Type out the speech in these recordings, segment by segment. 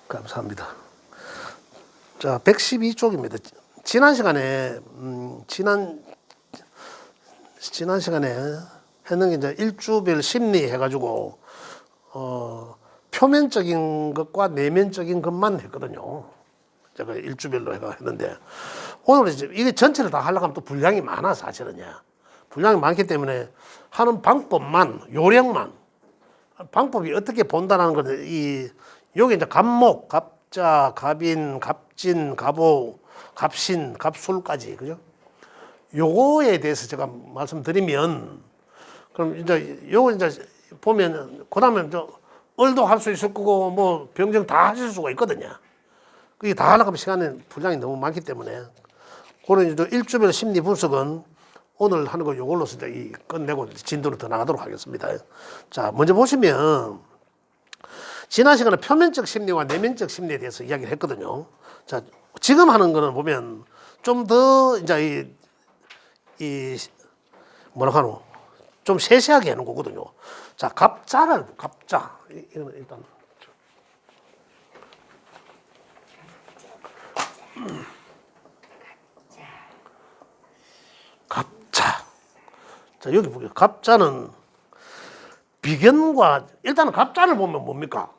감사합니다. 자, 112쪽입니다. 지난 시간에 지난 시간에 했는 게 이제 일주별 심리 해가지고 표면적인 것과 내면적인 것만 했거든요. 제가 일주별로 해가 했는데 오늘 이제 이게 전체를 다 하려고 하면 또 분량이 많아 사실은요. 분량이 많기 때문에 하는 방법만 요령만 방법이 어떻게 본다는 거는 요게 이제 갑목, 갑자, 갑인, 갑진, 갑오, 갑신, 갑술까지 그죠? 요거에 대해서 제가 말씀드리면 그럼 이제 요거 이제 보면 그다음에 저 을도 할 수 있을 거고 뭐 병정 다 하실 수가 있거든요. 그게 다 하려고 하면 시간이 분량이 너무 많기 때문에 그런 이제 일주별 심리 분석은 오늘 하는 거 요걸로서 이제 끝내고 진도로 더 나가도록 하겠습니다. 자, 먼저 보시면 지난 시간에 표면적 심리와 내면적 심리에 대해서 이야기를 했거든요. 자, 지금 하는 거는 보면 좀 더 이제 뭐라 하노? 좀 세세하게 하는 거거든요. 자, 갑자. 이거는 일단 갑자. 자, 여기 보세요. 갑자는 비견과 일단은 갑자를 보면 뭡니까?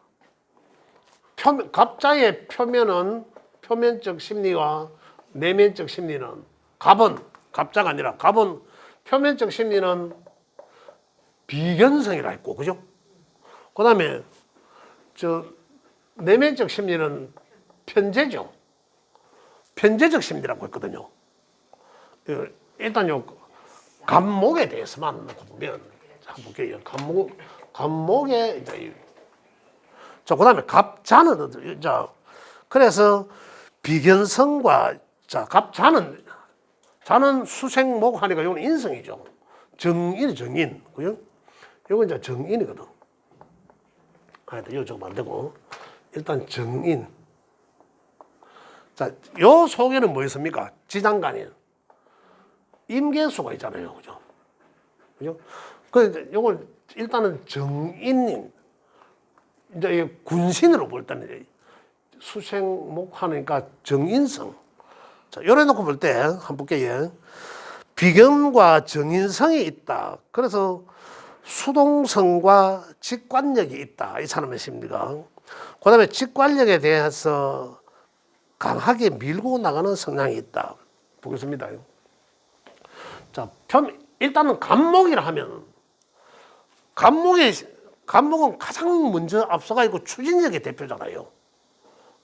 갑자의 표면은 표면적 심리와 내면적 심리는 갑자가 아니라 갑은 표면적 심리는 비견성이라 했고 그죠? 그다음에 저 내면적 심리는 편재죠. 편재적 심리라고 했거든요. 일단 요 갑목에 대해서만 보면 한번 볼게요. 갑목에 이제 자, 그다음에 갑자는 자 그래서 비견성과 자 갑자는 자는 수생목 하니까 이건 인성이죠. 정인 그죠? 이건 이제 정인이거든. 하여튼 이거 적으면 안 되고 일단 정인. 자, 요 속에는 뭐 있습니까? 지장간인 임계수가 있잖아요, 그죠? 그죠? 그 요걸 일단은 정인 이제 군신으로 볼 때는 수생목 하니까 정인성. 자, 요래 놓고 볼 때 한번 볼게요. 비견과 정인성이 있다. 그래서 수동성과 직관력이 있다. 이 사람의 심리가. 그 다음에 직관력에 대해서 강하게 밀고 나가는 성향이 있다. 보겠습니다. 자, 일단은 갑목이라 하면 갑목은 가장 먼저 앞서가 있고 추진력의 대표잖아요.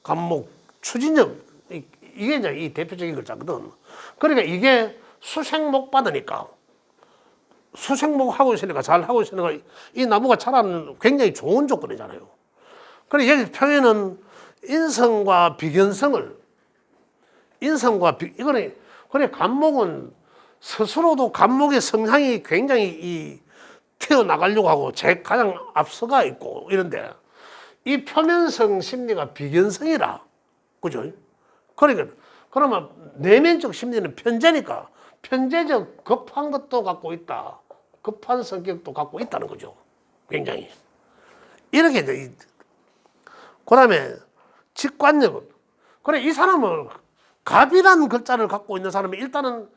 갑목, 추진력 이게 이제 이 대표적인 글자거든. 그러니까 이게 수생목 받으니까 수생목 하고 있으니까 잘 하고 있으니까 이 나무가 자라는 굉장히 좋은 조건이잖아요. 그래 여기 표현은 인성과 비견성을 이거는 그래 갑목은 스스로도 갑목의 성향이 굉장히 튀어나가려고 하고 가장 앞서가 있고 이런데 이 표면성 심리가 비견성이라 그죠? 그러니까 그러면 내면적 심리는 편재니까 편재적 급한 것도 갖고 있다. 급한 성격도 갖고 있다는 거죠. 굉장히 이렇게 이제 그다음에 직관력은 그래 이 사람은 갑이라는 글자를 갖고 있는 사람이 일단은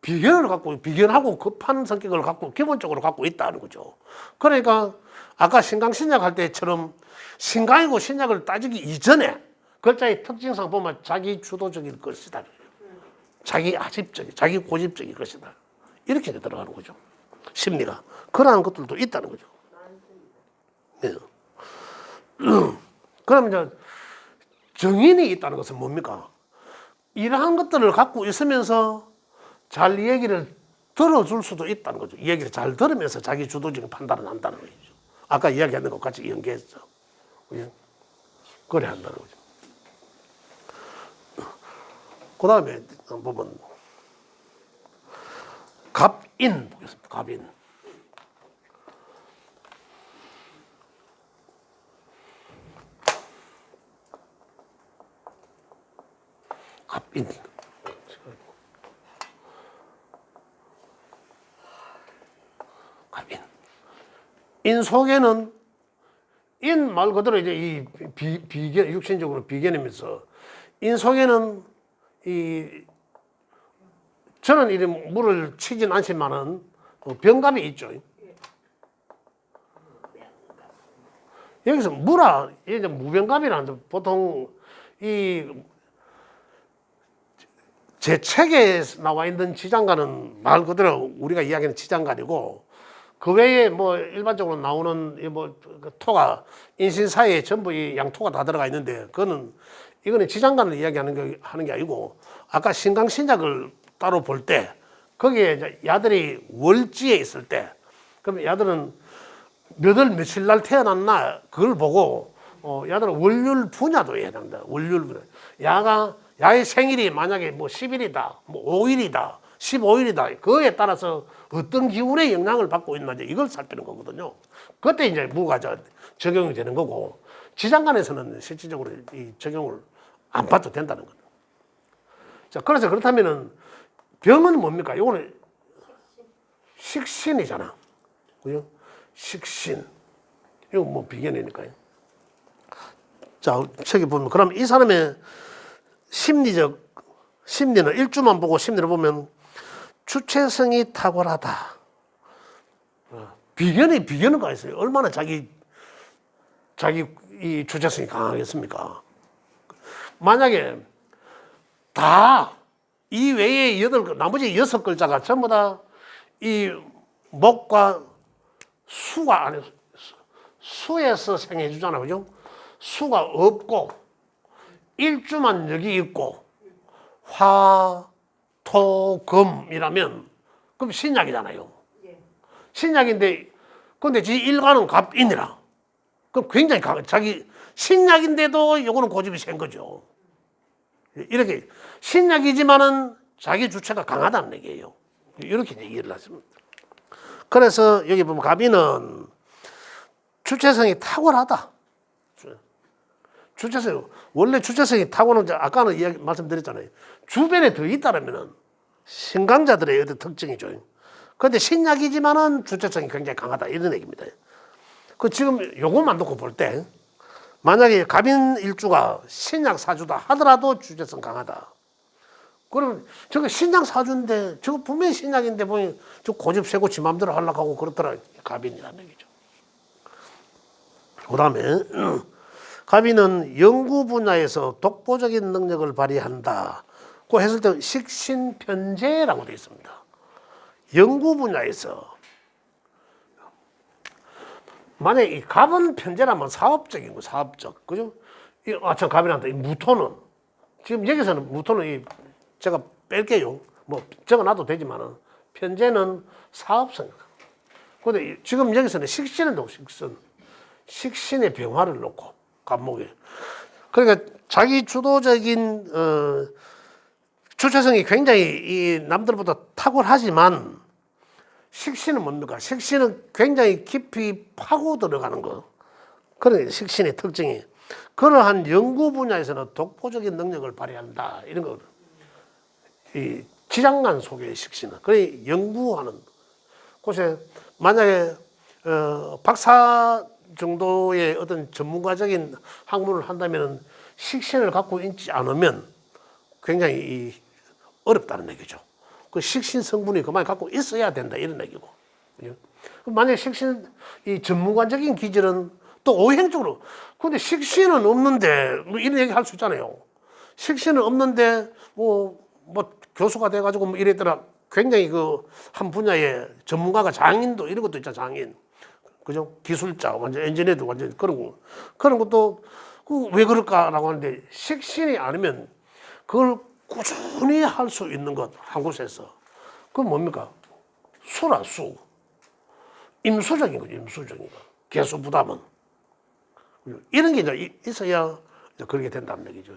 비견하고 급한 성격을 갖고 기본적으로 갖고 있다는 거죠. 그러니까 아까 신강신약 할 때처럼 신강이고 신약을 따지기 이전에 글자의 특징상 보면 자기 주도적인 것이다. 자기 아집적인, 자기 고집적인 것이다. 이렇게 들어가는 거죠. 심리가. 그러한 것들도 있다는 거죠. 네. 그럼 이제 정인이 있다는 것은 뭡니까? 이러한 것들을 갖고 있으면서 잘 얘기를 들어줄 수도 있다는 거죠. 이 얘기를 잘 들으면서 자기 주도적인 판단을 한다는 거죠. 아까 이야기했는 것 같이 연계했죠. 그래 한다는 거죠. 그 다음에 보면 갑인 보겠습니다. 갑인. 갑인. 갑인. 인 속에는 말 그대로 이제 이 비견, 육신적으로 비견이면서 인속에는 저는 이 물을 치진 않지만은 병감이 있죠. 여기서 물아, 이제 무병감이라는데 보통 제 책에 나와 있는 지장간은 말 그대로 우리가 이야기하는 지장간이고 그 외에 뭐 일반적으로 나오는 토가 인신사에 전부 이 양토가 다 들어가 있는데 이거는 지장간을 이야기하는 게 아니고 아까 신강신약을 따로 볼 때 거기에 이제 야들이 월지에 있을 때 그럼 야들은 몇 월 며칠 날 태어났나 그걸 보고 야들은 월율 분야도 해당한다. 월율 분야. 야의 생일이 만약에 뭐 10일이다, 뭐 5일이다, 15일이다. 그거에 따라서 어떤 기운의 영향을 받고 있는지 이걸 살피는 거거든요. 그때 이제 무가 적용이 되는 거고 지장간에서는 실질적으로 이 적용을 안 받도 된다는 거죠. 자, 그래서 그렇다면은 병은 뭡니까? 이거는 식신이잖아. 그죠? 식신. 이거 뭐 비견이니까요. 자, 책에 보면 그럼 이 사람의 심리는 일주만 보고 심리를 보면 주체성이 탁월하다. 비견은 가 있어요. 얼마나 자기 이 주체성이 강하겠습니까? 만약에 다 이 외에 나머지 6글자가 전부 다 이 목과 수가 아니 수에서 생해 주잖아요. 그죠? 수가 없고 일주만 여기 있고 화, 토, 금이라면 그럼 신약이잖아요. 신약인데 근데 지 일간은 갑인이라. 그럼 굉장히 자기 신약인데도 요거는 고집이 센 거죠. 이렇게 신약이지만은 자기 주체가 강하다는 얘기예요. 이렇게 얘기를 하십니다. 그래서 여기 보면 갑인은 주체성이 탁월하다. 원래 주체성이 탁월한 아까는 말씀드렸잖아요. 주변에 더 있다라면은 신강자들의 어떤 특징이죠. 그런데 신약이지만은 주체성이 굉장히 강하다 이런 얘기입니다. 지금 요것만 놓고 볼 때 만약에 갑인 일주가 신약 사주다 하더라도 주체성 강하다. 그러면 저거 신약 사주인데 저거 분명히 신약인데 보니 저 고집 세고 지 마음대로 하려고 하고 그렇더라. 갑인이라는 얘기죠. 그 다음에 갑인은 연구 분야에서 독보적인 능력을 발휘한다. 그 했을 때 식신편재라고 되어 있습니다. 연구 분야에서 만약에 이 갑은 편재라면 사업적인 거, 사업적. 그죠? 저 갑이란다. 이 무토는 지금 여기서는 무토는 제가 뺄게요. 뭐 적어놔도 되지만은 편재는 사업성. 근데 지금 여기서는 식신을 놓고 식신의 병화를 놓고 갑목에. 그러니까 자기 주도적인 주체성이 굉장히 이 남들보다 탁월하지만 식신은 뭡니까? 식신은 굉장히 깊이 파고 들어가는 거. 그런 식신의 특징이. 그러한 연구 분야에서는 독보적인 능력을 발휘한다. 이런 거. 이 지장간 속의 식신은. 그래 연구하는 곳에 만약에 박사 정도의 어떤 전문가적인 학문을 한다면 식신을 갖고 있지 않으면 굉장히 어렵다는 얘기죠. 그 식신 성분이 그만 갖고 있어야 된다 이런 얘기고. 만약에 식신 이 전문가적인 기질은 또 오행적으로 근데 식신은 없는데 뭐 이런 얘기 할 수 있잖아요. 식신은 없는데 뭐 교수가 돼가지고 뭐 이랬더라. 굉장히 그 한 분야의 전문가가 장인도 이런 것도 있잖아. 장인. 그죠? 기술자, 완전 엔지니어도 완전 그런 것도 왜 그럴까라고 하는데 식신이 아니면 그걸 꾸준히 할 수 있는 것, 한 곳에서. 그건 뭡니까? 수라, 수. 임수적인 거죠, 임수적인 거. 개수 부담은. 이런 게 이제 있어야 이제 그렇게 된다는 얘기죠.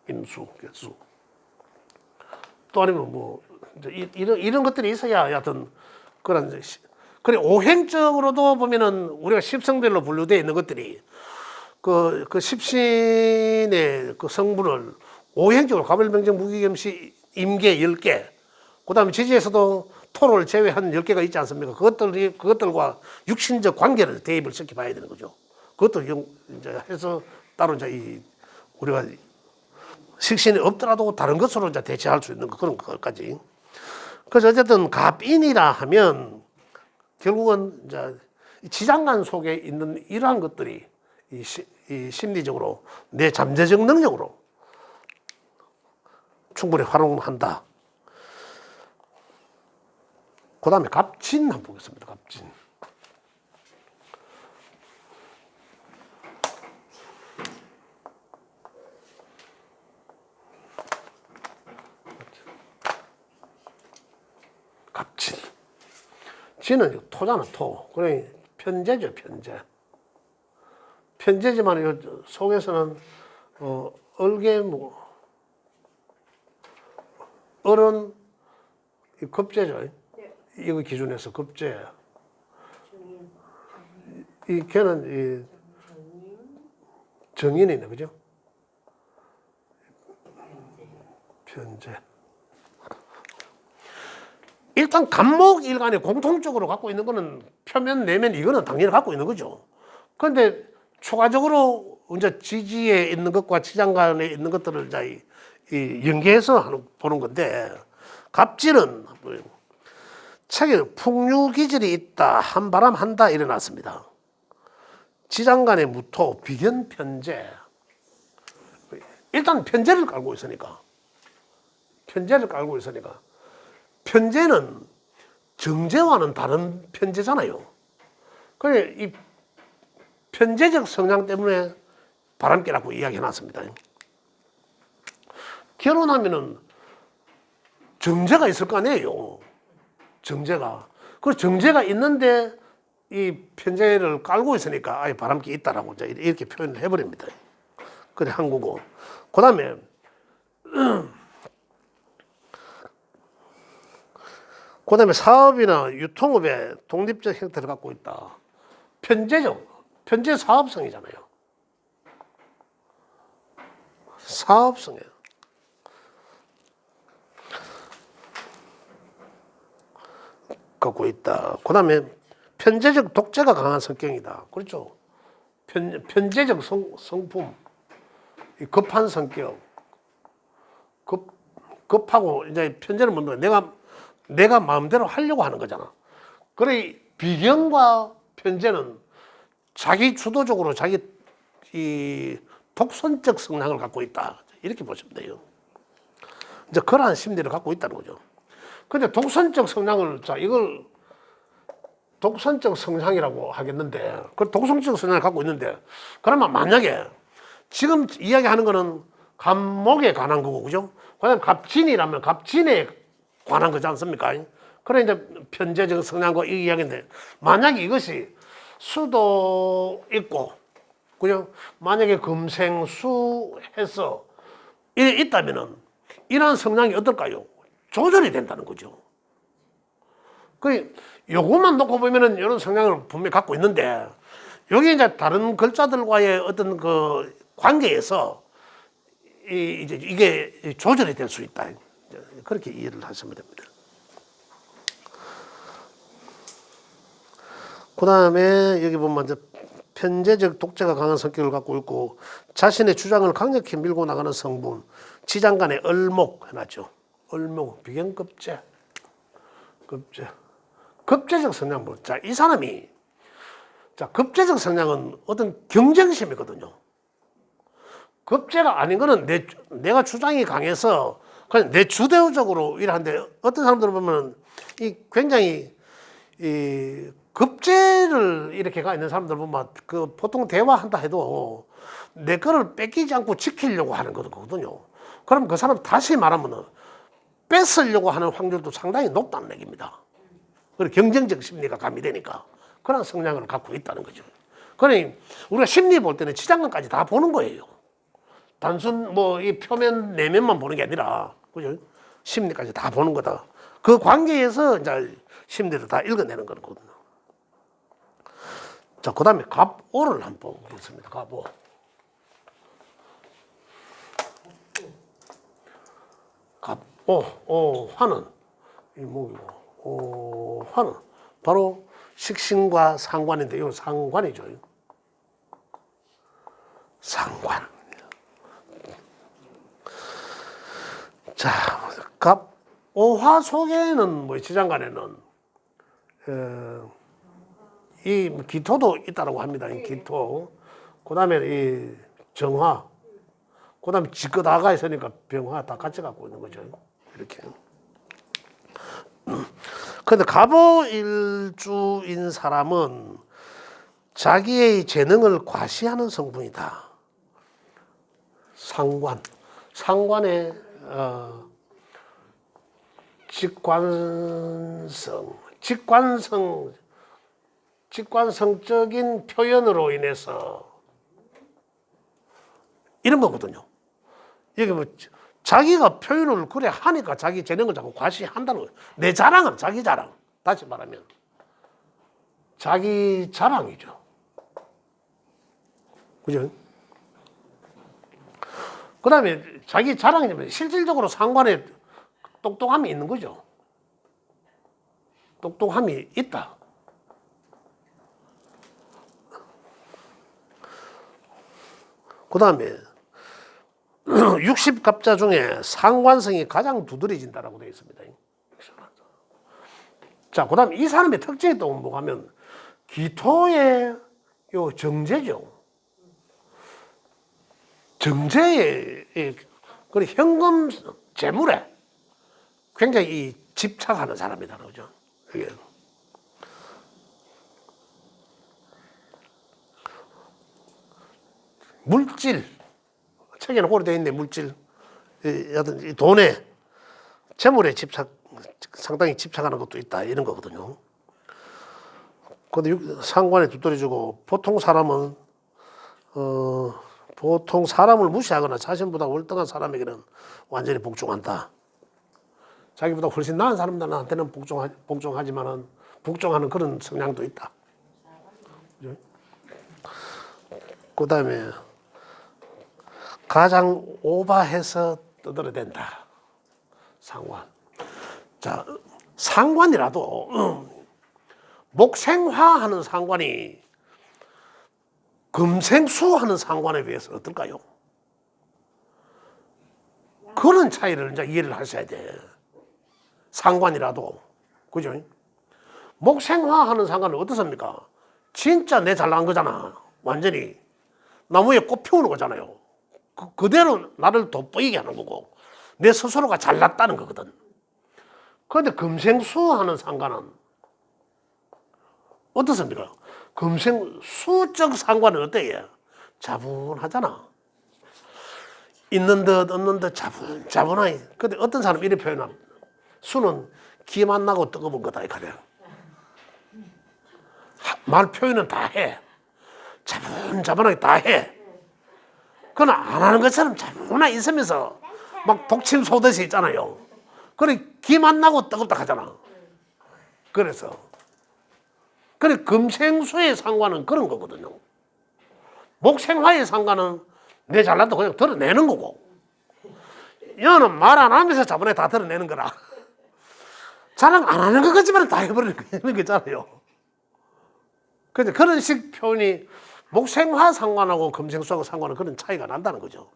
임수, 개수. 또 아니면 이런 것들이 있어야 하여튼 그런, 그래, 오행적으로도 보면은 우리가 십성별로 분류되어 있는 것들이 그 십신의 그 성분을 오행적으로 가벌명정 무기겸시 임계 10개 그 다음에 지지에서도 토를 제외한 10개가 있지 않습니까? 그것들과 육신적 관계를 대입을 시켜 봐야 되는 거죠. 그것도 이제 해서 따로 이제 우리가 식신이 없더라도 다른 것으로 이제 대체할 수 있는 그런 것까지. 그래서 어쨌든 갑인이라 하면 결국은 이제 지장간 속에 있는 이러한 것들이 이 심리적으로 내 잠재적 능력으로 충분히 활용한다. 그 다음에 갑진 한번 보겠습니다. 갑진. 갑진. 진은 토잖아, 토. 그래, 편재죠, 편재. 편재지만 이 속에서는, 얼개, 얼은 급제죠. 이거 기준에서 급제. 이 걔는 정인이네, 그죠? 편재. 일단 간목 일간에 공통적으로 갖고 있는 거는 표면, 내면 이거는 당연히 갖고 있는 거죠. 그런데 추가적으로 이제 지지에 있는 것과 지장간에 있는 것들을 이제 연계해서 보는 건데, 갑진은 책에 풍류기질이 있다, 한바람 한다 일어났습니다. 지장간의 무토, 비견 편재. 일단 편재를 깔고 있으니까. 편재는 정제와는 다른 편재잖아요. 그래, 이 편재적 성향 때문에 바람기라고 이야기해 놨습니다. 결혼하면은 정제가 있을 거 아니에요. 정제가. 그 정제가 있는데 이 편재를 깔고 있으니까 아예 바람기 있다라고 이렇게 표현을 해버립니다. 그래, 한국어. 그 다음에, 사업이나 유통업의 독립적 형태를 갖고 있다. 편재 사업성이잖아요. 사업성이에요. 갖고 있다. 그 다음에 편재적 독재가 강한 성격이다. 그렇죠. 편재적 성품, 급한 성격, 급하고 이제 편재는 뭔가 내가 마음대로 하려고 하는 거잖아. 그래, 비견과 편재는 자기 주도적으로 자기 이 독선적 성향을 갖고 있다. 이렇게 보시면 돼요. 이제 그러한 심리를 갖고 있다는 거죠. 근데 독선적 성향을, 이걸 독선적 성향이라고 하겠는데, 그 독선적 성향을 갖고 있는데, 그러면 만약에 지금 이야기하는 거는 갑목에 관한 거고, 그죠? 그다음 갑진이라면 갑진에 관한 거지 않습니까? 그래, 이제 편재적 성향과 이 이야기인데, 만약에 이것이 수도 있고, 그죠? 만약에 금생수 해서 있다면은, 이러한 성향이 어떨까요? 조절이 된다는 거죠. 요것만 놓고 보면은 이런 성향을 분명히 갖고 있는데, 여기 이제 다른 글자들과의 어떤 그 관계에서 이게 조절이 될 수 있다. 그렇게 이해를 하시면 됩니다. 그 다음에 여기 보면 이제 편재적 독재가 강한 성격을 갖고 있고, 자신의 주장을 강력히 밀고 나가는 성분, 지장간의 얼목 해놨죠. 얼목, 비견급제, 급제적 성향. 자, 이 사람이, 급제적 성향은 어떤 경쟁심이거든요. 급제가 아닌 거는 내가 주장이 강해서 그냥 내 주도적으로 일하는데, 어떤 사람들을 보면 굉장히 급제를 이렇게 가 있는 사람들 보면 보통 대화한다 해도 내 거를 뺏기지 않고 지키려고 하는 거거든요. 그럼 그 사람 다시 말하면 뺏으려고 하는 확률도 상당히 높다는 얘기입니다. 그리고 경쟁적 심리가 가미되니까 그런 성향을 갖고 있다는 거죠. 그러니 우리가 심리 볼 때는 지장간까지 다 보는 거예요. 단순 이 표면 내면만 보는 게 아니라, 그죠? 심리까지 다 보는 거다. 그 관계에서 이제 심리를 다 읽어내는 거거든요. 자, 그 다음에 갑오를 한번 보겠습니다. 갑오. 화는 화는 바로 식신과 상관인데, 이건 상관이죠. 상관. 자, 갑 오화 속에는 뭐 지장간에는 이 기토도 있다라고 합니다. 이 기토. 그다음에 이 정화. 그다음에 지껏아가 있으니까 병화 다 같이 갖고 있는 거죠. 이렇게. 근데 갑오일주인 사람은 자기의 재능을 과시하는 성분이다. 상관의 직관성적인 표현으로 인해서 이런 거거든요. 이게 뭐 자기가 표현을 그래 하니까 자기 재능을 자꾸 과시한다는 거예요. 내 자랑은 자기 자랑. 다시 말하면 자기 자랑이죠. 그죠? 그 다음에 자기 자랑이면 실질적으로 상관에 똑똑함이 있는 거죠. 똑똑함이 있다. 그 다음에 60갑자 중에 상관성이 가장 두드러진다라고 되어 있습니다. 자, 그 다음에 이 사람의 특징이 또 뭐가 하면 기토의 요 정제죠. 정제의 그 현금 재물에 굉장히 집착하는 사람이다. 그죠? 이게. 물질. 책에는 고려 되어 있네, 물질. 이 돈에, 재물에 상당히 집착하는 것도 있다. 이런 거거든요. 근데 상관에 두드려주고, 보통 사람은, 보통 사람을 무시하거나 자신보다 월등한 사람에게는 완전히 복종한다. 자기보다 훨씬 나은 사람들한테는 복종하지만은, 복종하는 그런 성향도 있다. 그 다음에, 가장 오바해서 떠들어댄다. 상관. 자, 상관이라도 목생화하는 상관이 금생수하는 상관에 비해서 어떨까요? 그런 차이를 이제 이해를 하셔야 돼. 상관이라도. 그죠? 목생화하는 상관은 어떻습니까? 진짜 내 잘난 거잖아. 완전히. 나무에 꽃 피우는 거잖아요. 그대로 나를 돋보이게 하는 거고 내 스스로가 잘났다는 거거든. 그런데 금생수하는 상관은 어떻습니까? 금생수적 상관은 어때요? 자분하잖아. 있는 듯 없는 듯 자분하게. 근데 어떤 사람은 이렇게 표현합니다. 수는 기만 나고 뜨거운 거다 이거야. 말 표현은 다 해. 자분하게 다 해. 그건 안 하는 것처럼 자꾸나 있으면서 막 독침 쏘듯이 있잖아요. 그래, 기만 나고 뜨겁다 하잖아. 그래서. 그래, 금생수의 상관은 그런 거거든요. 목생화의 상관은 내 잘난다 그냥 드러내는 거고. 여는 말 안 하면서 자본에 다 드러내는 거라. 자랑 안 하는 것 같지만 다 해버리는 거잖아요. 근데 그런 식 표현이 목생화 상관하고 금생수하고 상관은 그런 차이가 난다는 거죠.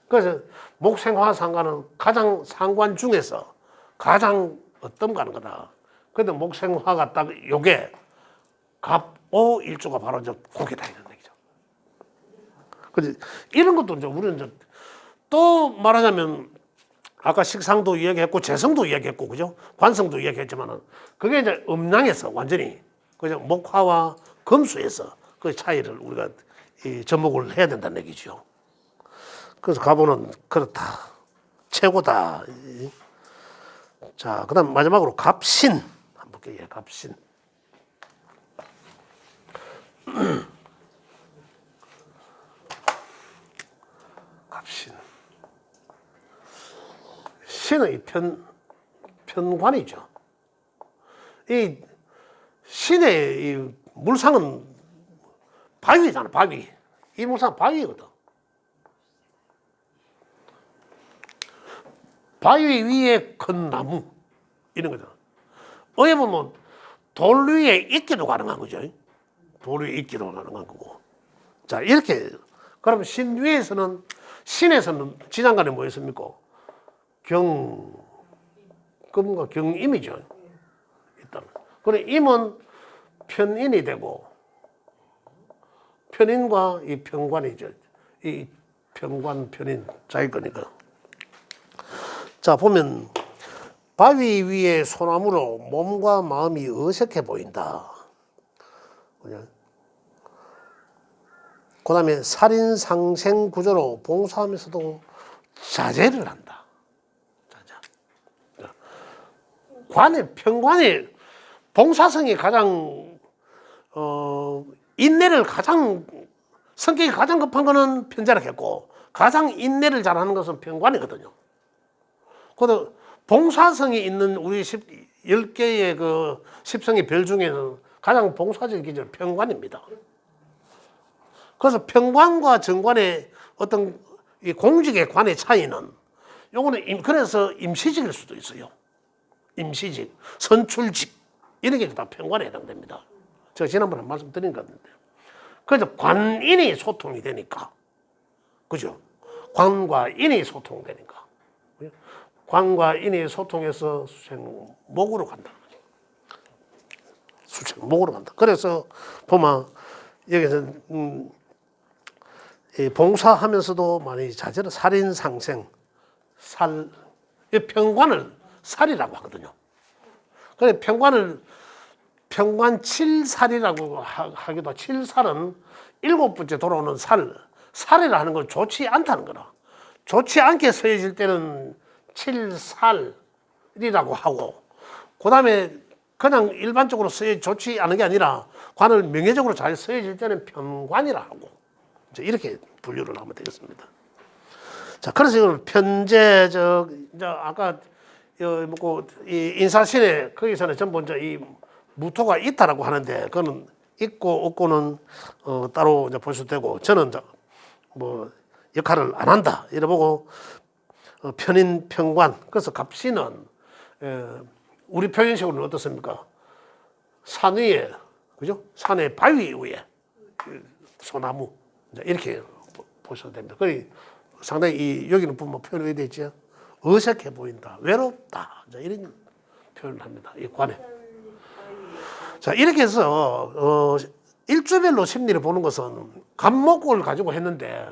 그래서 목생화 상관은 가장 상관 중에서 가장 어떤가 하는 거다. 근데 목생화가 딱 요게 갑오 일주가 바로 이제 고개다 이런 얘기죠. 근데 이런 것도 이제 우리는 이제 또 말하자면 아까 식상도 이야기했고 재성도 이야기했고 그죠? 관성도 이야기했지만은 그게 이제 음양에서 완전히 그죠? 목화와 금수에서 그 차이를 우리가 접목을 해야 된다는 얘기죠. 그래서 갑오는 그렇다. 최고다. 자, 그 다음 마지막으로 갑신. 한번 볼게요. 갑신. 갑신. 신의 편관이죠. 이 신의 이 물상은 바위잖아, 바위. 이 물상은 바위거든. 바위 위에 큰 나무 이런 거잖아. 어떻게 보면 돌 위에 있기도 가능한 거죠. 돌 위에 있기도 가능한 거고. 자, 이렇게 그러면 신 위에서는, 신에서는 지장간에 뭐 있습니까? 경금과 경임이죠. 일단. 그래, 임은 편인이 되고, 편인과 이 편관이죠. 이 편관, 편인, 자기 거니까. 자, 보면, 바위 위에 소나무로 몸과 마음이 어색해 보인다. 그 다음에 살인상생 구조로 봉사하면서도 자제를 한다. 편관이 봉사성이 가장 인내를 가장 성격이 가장 급한 거는 편제라겠고 가장 인내를 잘하는 것은 편관이거든요. 그래서 봉사성이 있는 우리 10개의 그 십성의 별 중에는 가장 봉사적인 기준은 편관입니다. 그래서 편관과 정관의 어떤 이 공직의 관의 차이는 요거는 그래서 임시직일 수도 있어요. 임시직, 선출직 이런 게 다 편관에 해당됩니다. 제가 지난번에 말씀드린 것 같은데. 그래서 관인이 소통이 되니까, 그죠? 관과 인이 소통되니까, 관과 인이 소통해서 수생목으로 간다는 거죠. 수생목으로 간다. 그래서 보면 여기서 봉사하면서도 많이 자제를 살인상생, 편관을 살이라고 하거든요. 그래 편관 7살이라고 하기도 하고 7살은 7번째 돌아오는 살이라 하는 건 좋지 않다는 거라. 좋지 않게 쓰여질 때는 7살이라고 하고 그 다음에 그냥 일반적으로 좋지 않은 게 아니라 관을 명예적으로 잘 쓰여질 때는 편관이라 하고 이렇게 분류를 하면 되겠습니다. 자, 그래서 이걸 편제적, 이제 아까 이 인사신에 거기서는 전부 이제 이 무토가 있다라고 하는데 그거는 있고 없고는 따로 이제 보셔도 되고 저는 이제 뭐 역할을 안 한다 이래 보고 편인 편관. 그래서 갑신은 우리 표현식으로는 어떻습니까? 산 위에, 그죠? 산의 바위 위에 소나무 이렇게 보셔도 됩니다. 그래 상당히 이 여기는 보면 표현이 되어 있죠. 어색해 보인다, 외롭다 이런 표현을 합니다. 이 관에. 자, 이렇게 해서 일주별로 심리를 보는 것은 간목을 가지고 했는데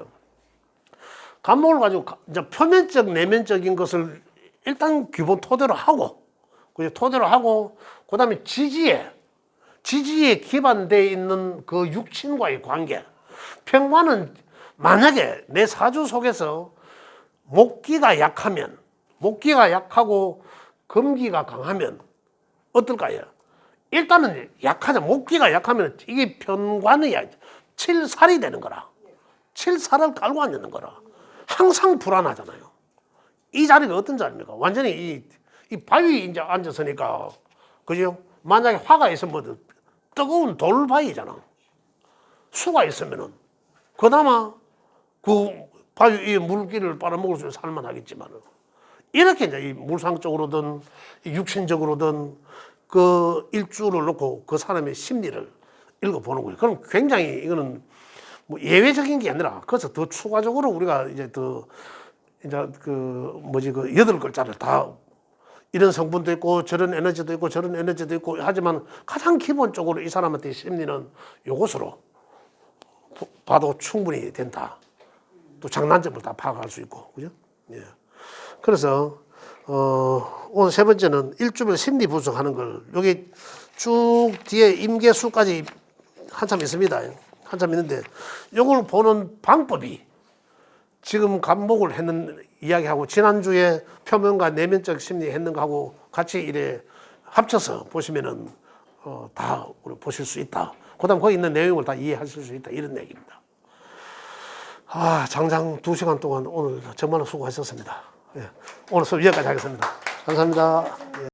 간목을 가지고 이제 표면적 내면적인 것을 일단 기본 토대로 하고 그다음에 지지에 기반되어 있는 그 육친과의 관계. 편관은 만약에 내 사주 속에서 목기가 약하고 금기가 강하면 어떨까요? 일단은 약하자. 목기가 약하면 이게 편관이 7살이 되는 거라. 7살을 깔고 앉는 거라. 항상 불안하잖아요. 이 자리가 어떤 자리입니까? 완전히 이 바위 이제 앉았으니까, 그죠? 만약에 화가 있으면 뜨거운 돌바위잖아. 수가 있으면은 그나마 그 바위 물기를 빨아먹을 수 있는 살만 하겠지만 이렇게 이제 이 물상적으로든 육신적으로든 그 일주를 놓고 그 사람의 심리를 읽어보는 거예요. 그럼 굉장히 이거는 뭐 예외적인 게 아니라 그래서 더 추가적으로 우리가 이제 그 8글자를 다 이런 성분도 있고 저런 에너지도 있고 저런 에너지도 있고 하지만 가장 기본적으로 이 사람한테 심리는 요것으로 봐도 충분히 된다. 또 장단점을 다 파악할 수 있고, 그죠? 예. 그래서 오늘 세 번째는 일주별 심리 분석하는 걸 여기 쭉 뒤에 임계수까지 한참 있습니다. 한참 있는데 이걸 보는 방법이 지금 간목을 했는 이야기하고 지난주에 표면과 내면적 심리 했는 거하고 같이 이래 합쳐서 보시면은 다 우리 보실 수 있다. 그다음 거기 있는 내용을 다 이해하실 수 있다. 이런 얘기입니다. 장장 2시간 동안 오늘 정말 수고하셨습니다. 예. 오늘 수업 여기까지 하겠습니다. 감사합니다. 예.